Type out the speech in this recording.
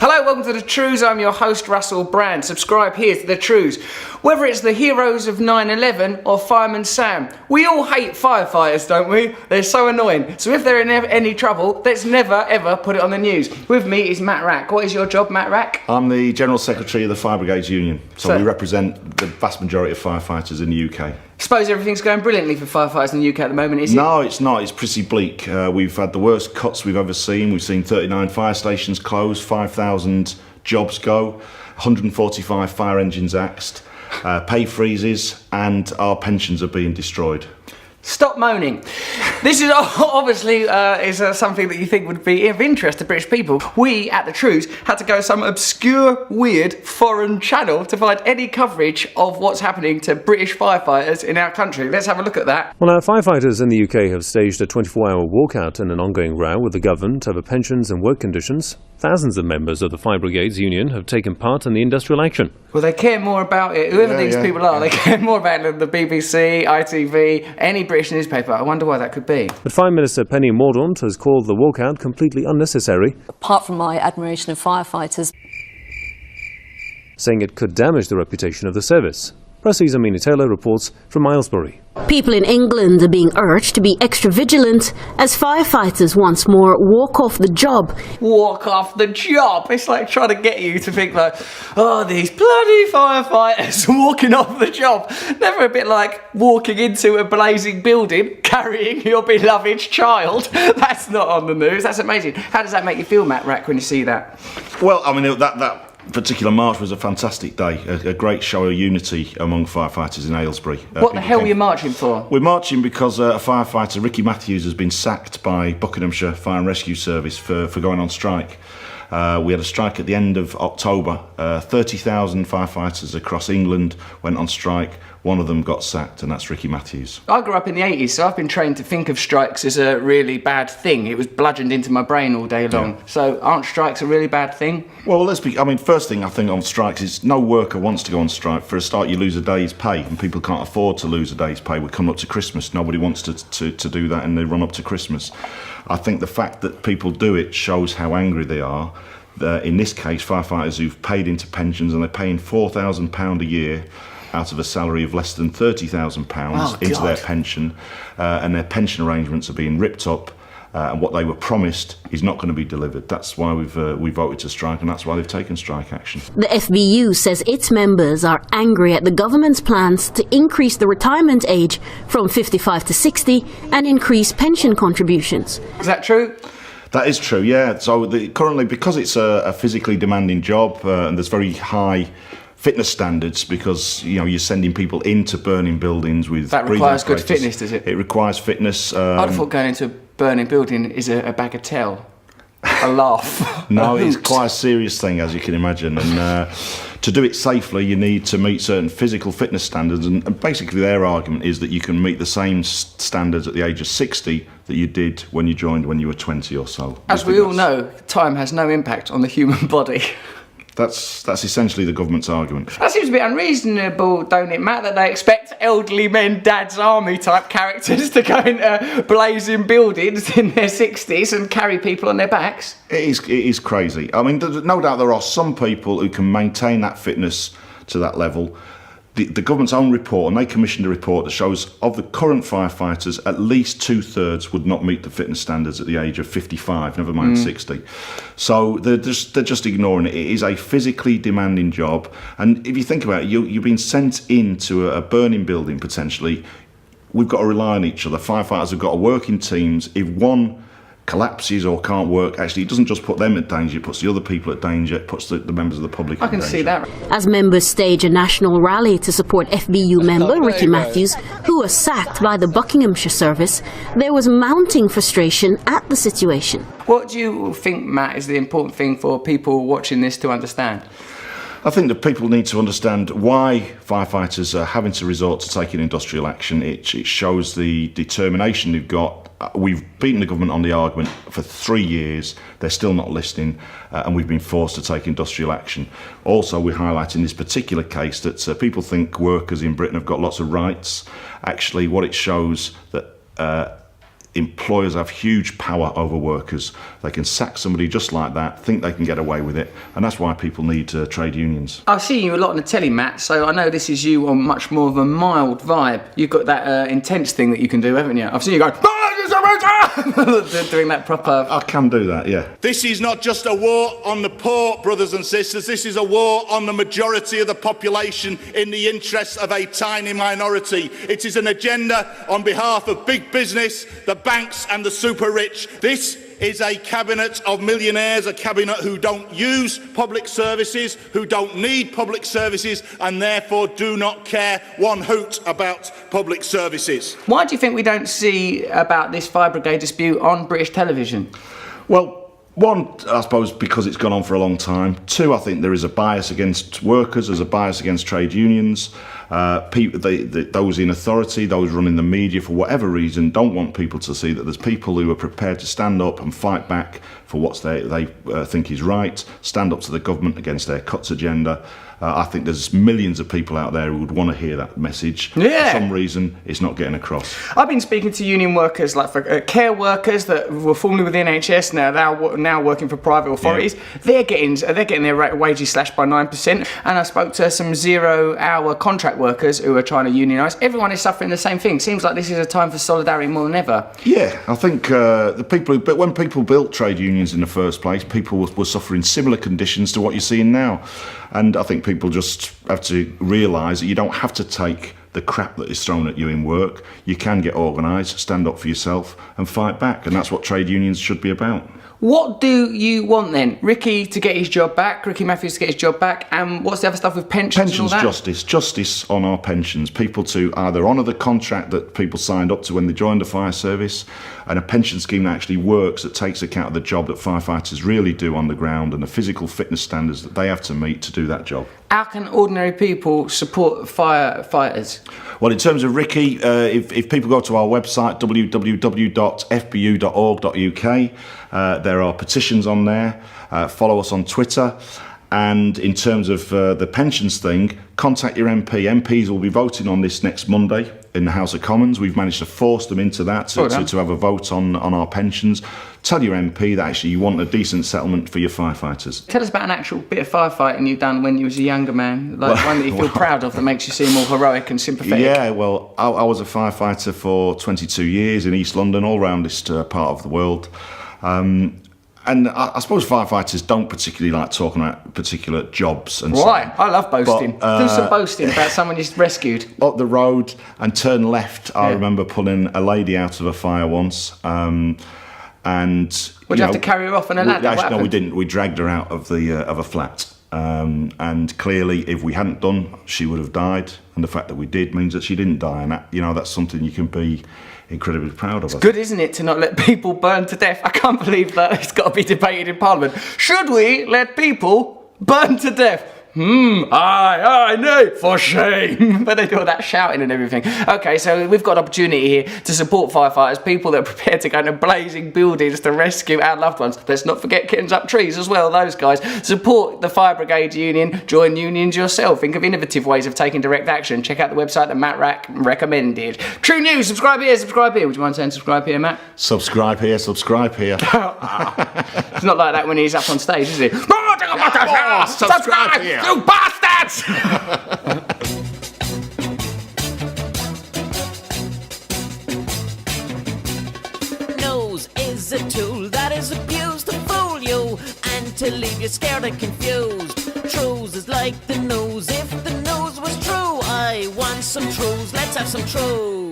Hello, welcome to the Trews. I'm your host, Russell Brand. Subscribe here to the Trews. Whether it's the heroes of 9/11 or Fireman Sam, we all hate firefighters, don't we? They're so annoying. So if they're in any trouble, let's never ever put it on the news. With me is Matt Rack. What is your job, Matt Rack? I'm the General Secretary of the Fire Brigades Union. So we represent the vast majority of firefighters in the UK. Suppose everything's going brilliantly for firefighters in the UK at the moment, is it? No, it's not. It's pretty bleak. We've had the worst cuts we've ever seen. We've seen 39 fire stations close, 5,000 jobs go, 145 fire engines axed, pay freezes, and our pensions are being destroyed. Stop moaning. This is obviously something that you think would be of interest to British people. We at the Trews had to go some obscure, weird, foreign channel to find any coverage of what's happening to British firefighters in our country. Let's have a look at that. Well, our firefighters in the UK have staged a 24-hour walkout in an ongoing row with the government over pensions and work conditions. Thousands of members of the Fire Brigades Union have taken part in the industrial action. Well, they care more about it, whoever these people are, they care more about it than the BBC, ITV, any British newspaper. I wonder why that could be. But Fire Minister Penny Mordaunt has called the walkout completely unnecessary. Apart from my admiration of firefighters, saying it could damage the reputation of the service. Pressie's Amina Taylor reports from Aylesbury. People in England are being urged to be extra vigilant as firefighters once more walk off the job. Walk off the job? It's like trying to get you to think like, oh, these bloody firefighters walking off the job. Never a bit like walking into a blazing building carrying your beloved child. That's not on the news. That's amazing. How does that make you feel, Matt Rack, when you see that? Well, I mean, that particular march was a fantastic day, a great show of unity among firefighters in Aylesbury. What the hell were you marching for? We're marching because a firefighter, Ricky Matthews, has been sacked by Buckinghamshire Fire and Rescue Service for going on strike. We had a strike at the end of October. 30,000 firefighters across England went on strike. One of them got sacked, and that's Ricky Matthews. I grew up in the 80s, so I've been trained to think of strikes as a really bad thing. It was bludgeoned into my brain all day long. Yeah. So aren't strikes a really bad thing? Well, first thing I think on strikes is no worker wants to go on strike. For a start, you lose a day's pay, and people can't afford to lose a day's pay. We're coming up to Christmas. Nobody wants to do that, and they run up to Christmas. I think the fact that people do it shows how angry they are. In this case, firefighters who've paid into pensions, and they're paying £4,000 a year out of a salary of less than £30,000 into their pension, and their pension arrangements are being ripped up, and what they were promised is not going to be delivered. That's why we voted to strike, and that's why they've taken strike action. The FBU says its members are angry at the government's plans to increase the retirement age from 55 to 60 and increase pension contributions. Is that true? That is true, yeah. So currently, because it's a physically demanding job, and there's very high fitness standards, because you're sending people into burning buildings with that requires good fitness, does it? It requires fitness. I'd have thought going into a burning building is a bagatelle, a laugh. No, it's quite a serious thing, as you can imagine, and to do it safely, you need to meet certain physical fitness standards, and basically their argument is that you can meet the same standards at the age of 60 that you did when you joined when you were 20 or so. As we all know, time has no impact on the human body. That's essentially the government's argument. That seems a bit unreasonable, don't it, Matt, that they expect elderly men, Dad's Army type characters to go into blazing buildings in their 60s and carry people on their backs? It is crazy. I mean, no doubt there are some people who can maintain that fitness to that level. The government's own report, and they commissioned a report that shows of the current firefighters, at least 2/3 would not meet the fitness standards at the age of 55, never mind 60. So they're just ignoring it. It is a physically demanding job, and if you think about it, you've been sent into a burning building potentially. We've got to rely on each other. Firefighters have got to work in teams. If one collapses or can't work, actually it doesn't just put them at danger, it puts the other people at danger, it puts the members of the public at danger. I can see that. As members stage a national rally to support FBU member Ricky Matthews, who was sacked by the Buckinghamshire service, there was mounting frustration at the situation. What do you think, Matt, is the important thing for people watching this to understand? I think that people need to understand why firefighters are having to resort to taking industrial action. It shows the determination they've got. We've beaten the government on the argument for 3 years. They're still not listening, and we've been forced to take industrial action. Also, we highlight in this particular case that people think workers in Britain have got lots of rights. Actually, what it shows that employers have huge power over workers. They can sack somebody just like that, think they can get away with it, and that's why people need trade unions. I see you a lot on the telly, Matt, so I know this is you on much more of a mild vibe. You've got that intense thing that you can do, haven't you? I've seen you go, doing that proper... I can do that, yeah. This is not just a war on the poor, brothers and sisters. This is a war on the majority of the population in the interests of a tiny minority. It is an agenda on behalf of big business, the banks and the super rich. This is a cabinet of millionaires, a cabinet who don't use public services, who don't need public services, and therefore do not care one hoot about public services. Why do you think we don't see about this fire brigade dispute on British television? Well, one, I suppose, because it's gone on for a long time. Two, I think there is a bias against workers, there's a bias against trade unions. Those in authority, those running the media, for whatever reason, don't want people to see that there's people who are prepared to stand up and fight back for what they think is right, stand up to the government against their cuts agenda. I think there's millions of people out there who would want to hear that message. Yeah. For some reason, it's not getting across. I've been speaking to union workers, like for care workers that were formerly with the NHS, now working for private authorities. Yeah. They're getting their wages slashed by 9%. And I spoke to some 0-hour contract workers who are trying to unionise. Everyone is suffering the same thing. Seems like this is a time for solidarity more than ever. Yeah, I think but when people built trade unions in the first place, people were suffering similar conditions to what you're seeing now. And I think people just have to realise that you don't have to take the crap that is thrown at you in work. You can get organised, stand up for yourself and fight back. And that's what trade unions should be about. What do you want then? Ricky to get his job back, Ricky Matthews to get his job back, and what's the other stuff with pensions and all that? Justice on our pensions. People to either honour the contract that people signed up to when they joined the fire service, and a pension scheme that actually works, that takes account of the job that firefighters really do on the ground and the physical fitness standards that they have to meet to do that job. How can ordinary people support firefighters? Well, in terms of Ricky, if people go to our website, www.fbu.org.uk, there are petitions on there. Follow us on Twitter. And in terms of the pensions thing, contact your MP. MPs will be voting on this next Monday in the House of Commons. We've managed to force them into that to have a vote on our pensions. Tell your MP that actually you want a decent settlement for your firefighters. Tell us about an actual bit of firefighting you've done when you was a younger man, like one that you feel proud of, that makes you seem more heroic and sympathetic. Yeah, well, I was a firefighter for 22 years in East London, all around this part of the world. And I suppose firefighters don't particularly like talking about particular jobs and so on. Right, I love boasting. Do some boasting about someone you rescued. Up the road and turn left, I remember pulling a lady out of a fire once. Would you have to carry her off on a ladder? Actually, no, we didn't. We dragged her out of a flat. And clearly, if we hadn't done, she would have died. And the fact that we did means that she didn't die. And that's something you can be incredibly proud of. It's good, isn't it, to not let people burn to death? I can't believe that it's got to be debated in Parliament. Should we let people burn to death? Aye, nay, for shame. But they do all that shouting and everything. Okay, so we've got an opportunity here to support firefighters, people that are prepared to go into blazing buildings to rescue our loved ones. Let's not forget Kittens Up Trees as well, those guys. Support the Fire Brigade Union, join unions yourself. Think of innovative ways of taking direct action. Check out the website that Matt Rack recommended. True News, subscribe here, subscribe here. Would you mind saying subscribe here, Matt? Subscribe here, subscribe here. It's not like that when he's up on stage, is it? Subscribe here. You bastards! Nose is a tool that is abused to fool you and to leave you scared and confused. Trews is like the nose. If the nose was true, I want some trews. Let's have some trews.